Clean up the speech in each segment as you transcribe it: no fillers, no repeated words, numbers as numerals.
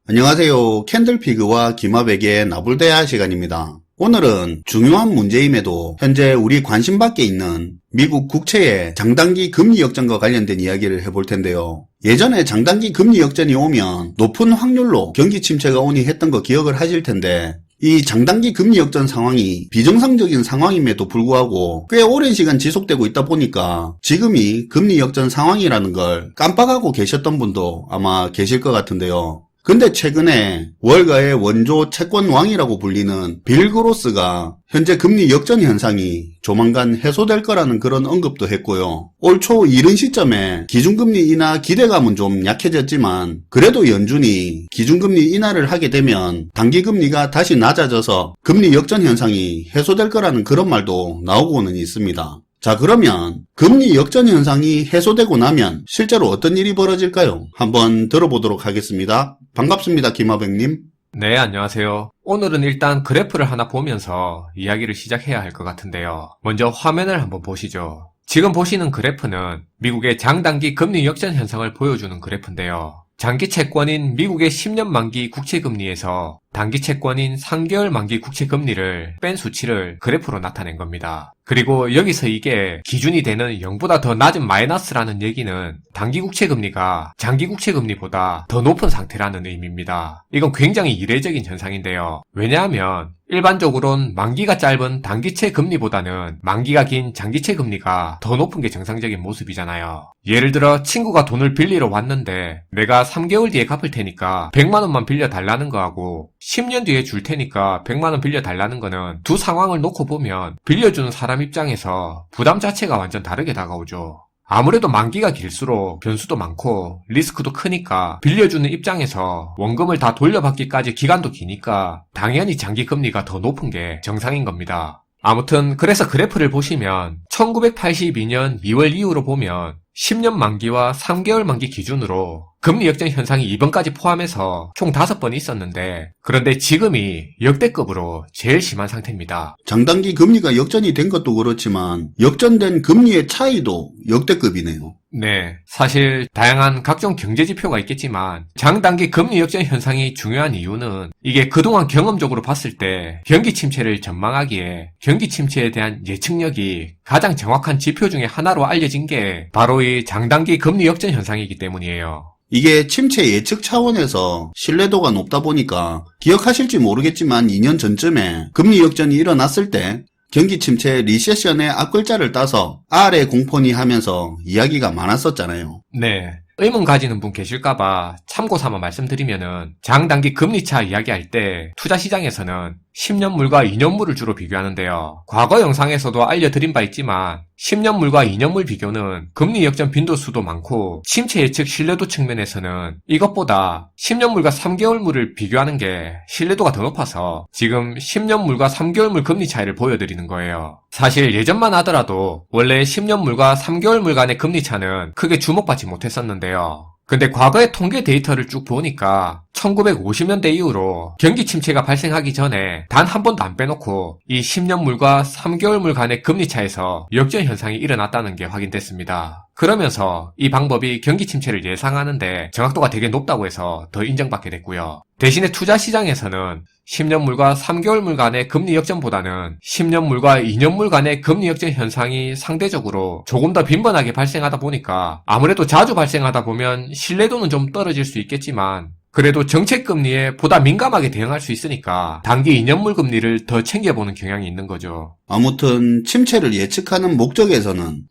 안녕하세요. 캔들피그와 김하백의 나불대화 시간입니다. 오늘은 중요한 문제임에도 현재 우리 관심 밖에 있는 미국 국채의 장단기 금리 역전과 관련된 이야기를 해볼 텐데요. 예전에 장단기 금리 역전이 오면 높은 확률로 경기 침체가 오니 했던 거 기억을 하실 텐데, 이 장단기 금리 역전 상황이 비정상적인 상황임에도 불구하고 꽤 오랜 시간 지속되고 있다 보니까 지금이 금리 역전 상황이라는 걸 깜빡하고 계셨던 분도 아마 계실 것 같은데요. 근데 최근에 월가의 원조 채권 왕이라고 불리는 빌 그로스가 현재 금리 역전 현상이 조만간 해소될 거라는 그런 언급도 했고요. 올 초 이른 시점에 기준금리 인하 기대감은 좀 약해졌지만 그래도 연준이 기준금리 인하를 하게 되면 단기금리가 다시 낮아져서 금리 역전 현상이 해소될 거라는 그런 말도 나오고는 있습니다. 자, 그러면 금리 역전 현상이 해소되고 나면 실제로 어떤 일이 벌어질까요? 한번 들어보도록 하겠습니다. 반갑습니다, 김하백님. 네, 안녕하세요. 오늘은 일단 그래프를 하나 보면서 이야기를 시작해야 할 것 같은데요. 먼저 화면을 한번 보시죠. 지금 보시는 그래프는 미국의 장단기 금리 역전 현상을 보여주는 그래프인데요. 장기 채권인 미국의 10년 만기 국채금리에서 단기 채권인 3개월 만기 국채금리를 뺀 수치를 그래프로 나타낸 겁니다. 그리고 여기서 이게 기준이 되는 0보다 더 낮은 마이너스라는 얘기는 단기 국채금리가 장기 국채금리보다 더 높은 상태라는 의미입니다. 이건 굉장히 이례적인 현상인데요. 왜냐하면 일반적으로는 만기가 짧은 단기채 금리보다는 만기가 긴 장기채 금리가 더 높은 게 정상적인 모습이잖아요. 예를 들어 친구가 돈을 빌리러 왔는데 내가 3개월 뒤에 갚을 테니까 100만 원만 빌려달라는 거하고 10년 뒤에 줄 테니까 100만 원 빌려달라는 거는 두 상황을 놓고 보면 빌려주는 사람 입장에서 부담 자체가 완전 다르게 다가오죠. 아무래도 만기가 길수록 변수도 많고 리스크도 크니까 빌려주는 입장에서 원금을 다 돌려받기까지 기간도 기니까 당연히 장기 금리가 더 높은 게 정상인 겁니다. 아무튼 그래서 그래프를 보시면 1982년 2월 이후로 보면 10년 만기와 3개월 만기 기준으로 금리 역전 현상이 이번까지 포함해서 총 5번 있었는데, 그런데 지금이 역대급으로 제일 심한 상태입니다. 장단기 금리가 역전이 된 것도 그렇지만 역전된 금리의 차이도 역대급이네요. 네, 사실 다양한 각종 경제지표가 있겠지만 장단기 금리 역전 현상이 중요한 이유는 이게 그동안 경험적으로 봤을 때 경기 침체를 전망하기에 경기 침체에 대한 예측력이 가장 정확한 지표 중에 하나로 알려진 게 바로 이 장단기 금리 역전 현상이기 때문이에요. 이게 침체 예측 차원에서 신뢰도가 높다 보니까 기억하실지 모르겠지만 2년 전쯤에 금리 역전이 일어났을 때 경기 침체 리세션의 앞글자를 따서 R의 공포니 하면서 이야기가 많았었잖아요. 네. 의문 가지는 분 계실까봐 참고 삼아 말씀드리면은 장단기 금리차 이야기할 때 투자 시장에서는 10년물과 2년물을 주로 비교하는데요. 과거 영상에서도 알려드린 바 있지만 10년물과 2년물 비교는 금리 역전 빈도수도 많고 침체 예측 신뢰도 측면에서는 이것보다 10년물과 3개월물을 비교하는 게 신뢰도가 더 높아서 지금 10년물과 3개월물 금리 차이를 보여드리는 거예요. 사실 예전만 하더라도 원래 10년물과 3개월물 간의 금리 차는 크게 주목받지 못했었는데요. 근데 과거의 통계 데이터를 쭉 보니까 1950년대 이후로 경기 침체가 발생하기 전에 단 한 번도 안 빼놓고 이 10년물과 3개월물 간의 금리 차에서 역전 현상이 일어났다는 게 확인됐습니다. 그러면서 이 방법이 경기 침체를 예상하는데 정확도가 되게 높다고 해서 더 인정받게 됐고요. 대신에 투자 시장에서는 10년물과 3개월물 간의 금리 역전보다는 10년물과 2년물 간의 금리 역전 현상이 상대적으로 조금 더 빈번하게 발생하다 보니까 아무래도 자주 발생하다 보면 신뢰도는 좀 떨어질 수 있겠지만 그래도 정책금리에 보다 민감하게 대응할 수 있으니까 단기 2년물 금리를 더 챙겨보는 경향이 있는 거죠. 아무튼 침체를 예측하는 목적에서는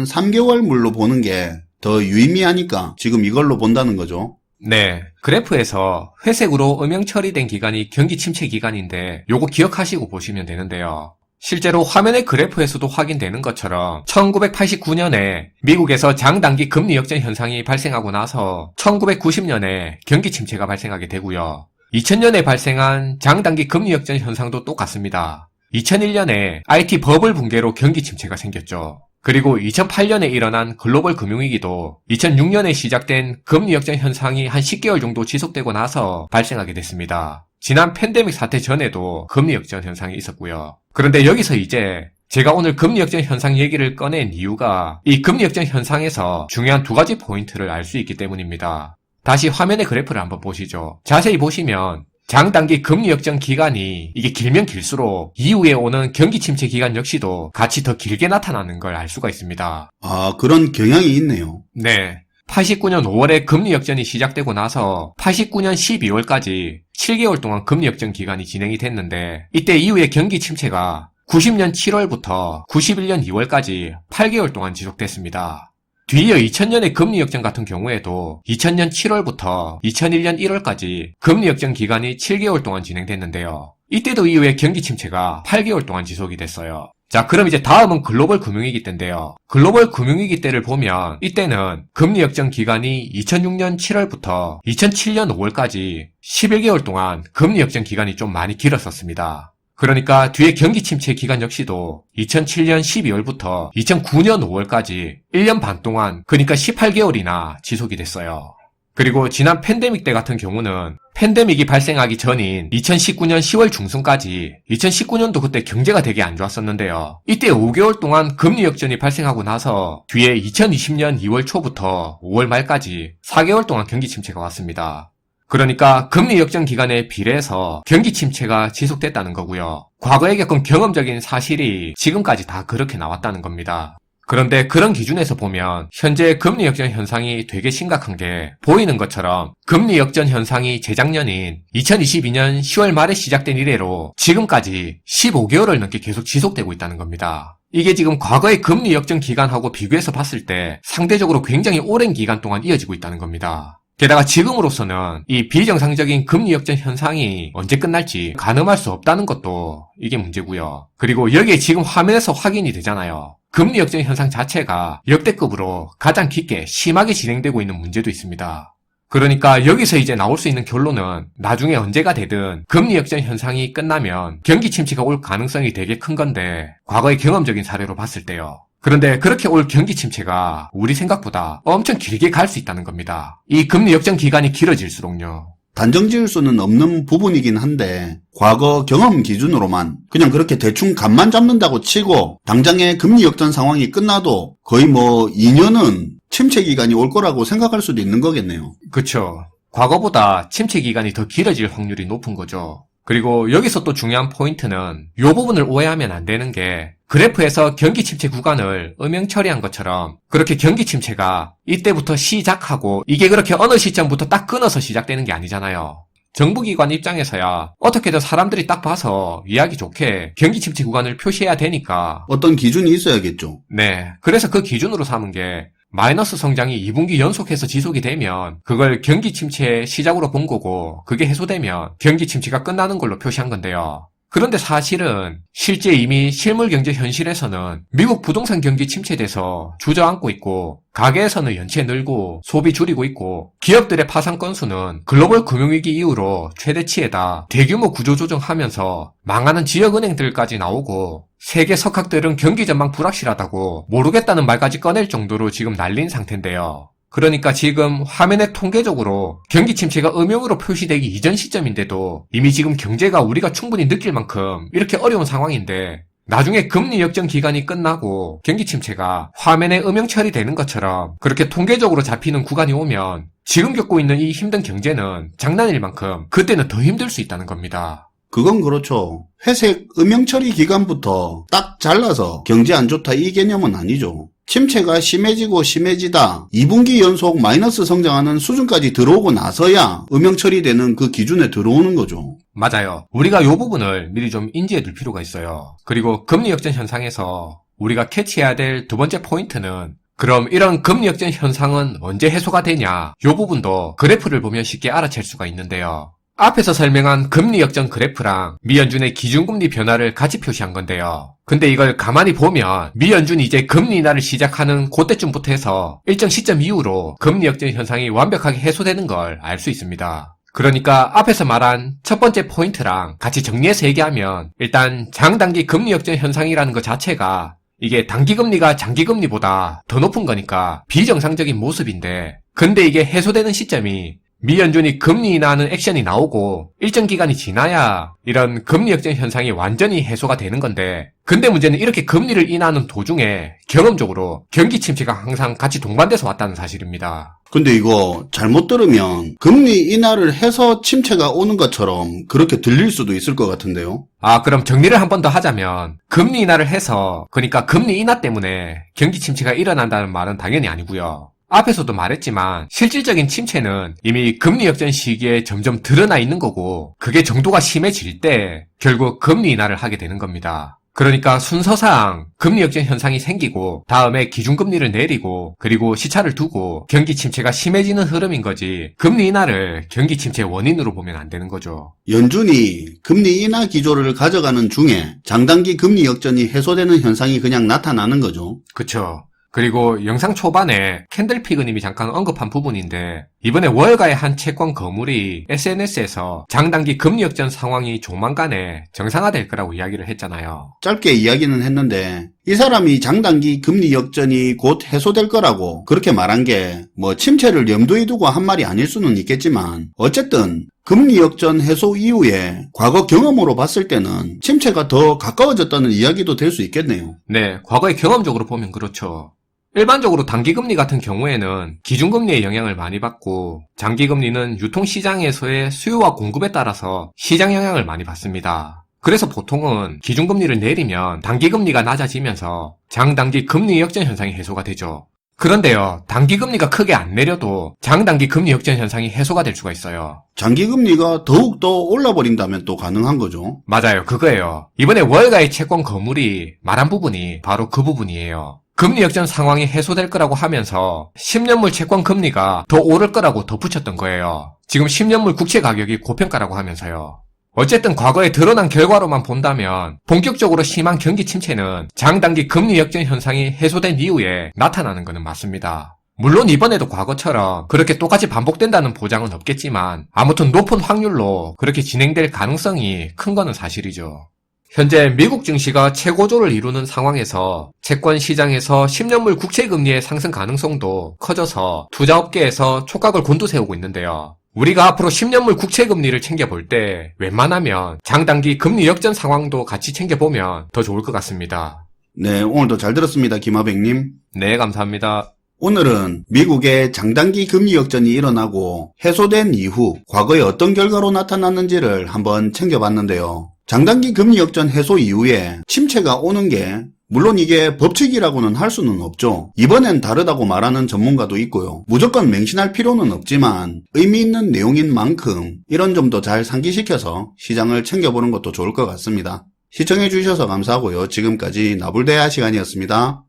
3개월물로 보는 게 더 유의미하니까 지금 이걸로 본다는 거죠. 네, 그래프에서 회색으로 음영 처리된 기간이 경기 침체 기간인데 요거 기억하시고 보시면 되는데요. 실제로 화면의 그래프에서도 확인되는 것처럼 1989년에 미국에서 장단기 금리 역전 현상이 발생하고 나서 1990년에 경기 침체가 발생하게 되고요. 2000년에 발생한 장단기 금리 역전 현상도 똑같습니다. 2001년에 IT 버블 붕괴로 경기 침체가 생겼죠. 그리고 2008년에 일어난 글로벌 금융위기도 2006년에 시작된 금리 역전 현상이 한 10개월 정도 지속되고 나서 발생하게 됐습니다. 지난 팬데믹 사태 전에도 금리 역전 현상이 있었고요. 그런데 여기서 이제 제가 오늘 금리 역전 현상 얘기를 꺼낸 이유가 이 금리 역전 현상에서 중요한 두 가지 포인트를 알 수 있기 때문입니다. 다시 화면의 그래프를 한번 보시죠. 자세히 보시면 장단기 금리 역전 기간이 이게 길면 길수록 이후에 오는 경기 침체 기간 역시도 같이 더 길게 나타나는 걸 알 수가 있습니다. 아, 그런 경향이 있네요. 네. 89년 5월에 금리 역전이 시작되고 나서 89년 12월까지 7개월 동안 금리 역전 기간이 진행이 됐는데 이때 이후에 경기 침체가 90년 7월부터 91년 2월까지 8개월 동안 지속됐습니다. 뒤이어 2000년의 금리 역전 같은 경우에도 2000년 7월부터 2001년 1월까지 금리 역전 기간이 7개월 동안 진행됐는데요. 이때도 이후에 경기 침체가 8개월 동안 지속이 됐어요. 자, 그럼 이제 다음은 글로벌 금융위기 때인데요. 글로벌 금융위기 때를 보면 이때는 금리 역전 기간이 2006년 7월부터 2007년 5월까지 11개월 동안 금리 역전 기간이 좀 많이 길었었습니다. 그러니까 뒤에 경기 침체 기간 역시도 2007년 12월부터 2009년 5월까지 1년 반 동안 그러니까 18개월이나 지속이 됐어요. 그리고 지난 팬데믹 때 같은 경우는 팬데믹이 발생하기 전인 2019년 10월 중순까지 2019년도 그때 경제가 되게 안 좋았었는데요. 이때 5개월 동안 금리 역전이 발생하고 나서 뒤에 2020년 2월 초부터 5월 말까지 4개월 동안 경기 침체가 왔습니다. 그러니까 금리 역전 기간에 비례해서 경기 침체가 지속됐다는 거고요. 과거에 겪은 경험적인 사실이 지금까지 다 그렇게 나왔다는 겁니다. 그런데 그런 기준에서 보면 현재 금리 역전 현상이 되게 심각한 게 보이는 것처럼 금리 역전 현상이 재작년인 2022년 10월 말에 시작된 이래로 지금까지 15개월을 넘게 계속 지속되고 있다는 겁니다. 이게 지금 과거의 금리 역전 기간하고 비교해서 봤을 때 상대적으로 굉장히 오랜 기간 동안 이어지고 있다는 겁니다. 게다가 지금으로서는 이 비정상적인 금리 역전 현상이 언제 끝날지 가늠할 수 없다는 것도 이게 문제고요. 그리고 여기에 지금 화면에서 확인이 되잖아요. 금리 역전 현상 자체가 역대급으로 가장 깊게 심하게 진행되고 있는 문제도 있습니다. 그러니까 여기서 이제 나올 수 있는 결론은 나중에 언제가 되든 금리 역전 현상이 끝나면 경기 침체가 올 가능성이 되게 큰 건데 과거의 경험적인 사례로 봤을 때요. 그런데 그렇게 올 경기 침체가 우리 생각보다 엄청 길게 갈 수 있다는 겁니다. 이 금리 역전 기간이 길어질수록요. 단정 지을 수는 없는 부분이긴 한데 과거 경험 기준으로만 그냥 그렇게 대충 감만 잡는다고 치고 당장의 금리 역전 상황이 끝나도 거의 2년은 침체 기간이 올 거라고 생각할 수도 있는 거겠네요. 그쵸. 과거보다 침체 기간이 더 길어질 확률이 높은 거죠. 그리고 여기서 또 중요한 포인트는 이 부분을 오해하면 안 되는 게 그래프에서 경기 침체 구간을 음영 처리한 것처럼 그렇게 경기 침체가 이때부터 시작하고 이게 그렇게 어느 시점부터 딱 끊어서 시작되는 게 아니잖아요. 정부기관 입장에서야 어떻게든 사람들이 딱 봐서 이해하기 좋게 경기 침체 구간을 표시해야 되니까 어떤 기준이 있어야겠죠. 네, 그래서 그 기준으로 삼은 게 마이너스 성장이 2분기 연속해서 지속이 되면 그걸 경기 침체의 시작으로 본 거고 그게 해소되면 경기 침체가 끝나는 걸로 표시한 건데요. 그런데 사실은 실제 이미 실물 경제 현실에서는 미국 부동산 경기 침체돼서 주저앉고 있고 가계에서는 연체 늘고 소비 줄이고 있고 기업들의 파산 건수는 글로벌 금융위기 이후로 최대치에다 대규모 구조조정하면서 망하는 지역은행들까지 나오고 세계 석학들은 경기 전망 불확실하다고 모르겠다는 말까지 꺼낼 정도로 지금 난린 상태인데요. 그러니까 지금 화면에 통계적으로 경기 침체가 음영으로 표시되기 이전 시점인데도 이미 지금 경제가 우리가 충분히 느낄 만큼 이렇게 어려운 상황인데 나중에 금리 역전 기간이 끝나고 경기 침체가 화면에 음영 처리되는 것처럼 그렇게 통계적으로 잡히는 구간이 오면 지금 겪고 있는 이 힘든 경제는 장난일 만큼 그때는 더 힘들 수 있다는 겁니다. 그건 그렇죠. 회색 음영 처리 기간부터 딱 잘라서 경제 안 좋다 이 개념은 아니죠. 침체가 심해지고 심해지다 2분기 연속 마이너스 성장하는 수준까지 들어오고 나서야 음영 처리되는 그 기준에 들어오는 거죠. 맞아요. 우리가 이 부분을 미리 좀 인지해 둘 필요가 있어요. 그리고 금리 역전 현상에서 우리가 캐치해야 될 두 번째 포인트는 그럼 이런 금리 역전 현상은 언제 해소가 되냐? 이 부분도 그래프를 보면 쉽게 알아챌 수가 있는데요. 앞에서 설명한 금리 역전 그래프랑 미연준의 기준금리 변화를 같이 표시한 건데요. 근데 이걸 가만히 보면 미연준이 이제 금리 인하를 시작하는 그때쯤부터 해서 일정 시점 이후로 금리 역전 현상이 완벽하게 해소되는 걸 알 수 있습니다. 그러니까 앞에서 말한 첫 번째 포인트랑 같이 정리해서 얘기하면 일단 장단기 금리 역전 현상이라는 것 자체가 이게 단기금리가 장기금리보다 더 높은 거니까 비정상적인 모습인데 근데 이게 해소되는 시점이 미연준이 금리 인하하는 액션이 나오고 일정 기간이 지나야 이런 금리 역전 현상이 완전히 해소가 되는 건데 근데 문제는 이렇게 금리를 인하하는 도중에 경험적으로 경기 침체가 항상 같이 동반돼서 왔다는 사실입니다. 근데 이거 잘못 들으면 금리 인하를 해서 침체가 오는 것처럼 그렇게 들릴 수도 있을 것 같은데요. 그럼 정리를 한 번 더 하자면 금리 인하를 해서 그러니까 금리 인하 때문에 경기 침체가 일어난다는 말은 당연히 아니고요. 앞에서도 말했지만 실질적인 침체는 이미 금리 역전 시기에 점점 드러나 있는 거고 그게 정도가 심해질 때 결국 금리 인하를 하게 되는 겁니다. 그러니까 순서상 금리 역전 현상이 생기고 다음에 기준금리를 내리고 그리고 시차를 두고 경기 침체가 심해지는 흐름인 거지 금리 인하를 경기 침체의 원인으로 보면 안 되는 거죠. 연준이 금리 인하 기조를 가져가는 중에 장단기 금리 역전이 해소되는 현상이 그냥 나타나는 거죠. 그쵸. 그리고 영상 초반에 캔들피그님이 잠깐 언급한 부분인데 이번에 월가의 한 채권 거물이 SNS에서 장단기 금리 역전 상황이 조만간에 정상화될 거라고 이야기를 했잖아요. 짧게 이야기는 했는데 이 사람이 장단기 금리 역전이 곧 해소될 거라고 그렇게 말한 게 뭐 침체를 염두에 두고 한 말이 아닐 수는 있겠지만 어쨌든 금리 역전 해소 이후에 과거 경험으로 봤을 때는 침체가 더 가까워졌다는 이야기도 될 수 있겠네요. 네, 과거의 경험적으로 보면 그렇죠. 일반적으로 단기금리 같은 경우에는 기준금리의 영향을 많이 받고 장기금리는 유통시장에서의 수요와 공급에 따라서 시장 영향을 많이 받습니다. 그래서 보통은 기준금리를 내리면 단기금리가 낮아지면서 장단기 금리 역전 현상이 해소가 되죠. 그런데요, 단기금리가 크게 안 내려도 장단기 금리 역전 현상이 해소가 될 수가 있어요. 장기금리가 더욱더 올라버린다면 또 가능한 거죠. 맞아요, 그거예요. 이번에 월가의 채권 거물이 말한 부분이 바로 그 부분이에요. 금리 역전 상황이 해소될 거라고 하면서 10년물 채권 금리가 더 오를 거라고 덧붙였던 거예요. 지금 10년물 국채 가격이 고평가라고 하면서요. 어쨌든 과거에 드러난 결과로만 본다면 본격적으로 심한 경기 침체는 장단기 금리 역전 현상이 해소된 이후에 나타나는 것은 맞습니다. 물론 이번에도 과거처럼 그렇게 똑같이 반복된다는 보장은 없겠지만 아무튼 높은 확률로 그렇게 진행될 가능성이 큰 거는 사실이죠. 현재 미국 증시가 최고조를 이루는 상황에서 채권 시장에서 10년물 국채 금리의 상승 가능성도 커져서 투자업계에서 촉각을 곤두세우고 있는데요. 우리가 앞으로 10년물 국채 금리를 챙겨볼 때 웬만하면 장단기 금리 역전 상황도 같이 챙겨보면 더 좋을 것 같습니다. 네, 오늘도 잘 들었습니다, 김하백님. 네, 감사합니다. 오늘은 미국의 장단기 금리 역전이 일어나고 해소된 이후 과거에 어떤 결과로 나타났는지를 한번 챙겨봤는데요. 장단기 금리 역전 해소 이후에 침체가 오는 게 물론 이게 법칙이라고는 할 수는 없죠. 이번엔 다르다고 말하는 전문가도 있고요. 무조건 맹신할 필요는 없지만 의미 있는 내용인 만큼 이런 점도 잘 상기시켜서 시장을 챙겨보는 것도 좋을 것 같습니다. 시청해주셔서 감사하고요. 지금까지 나불대야 시간이었습니다.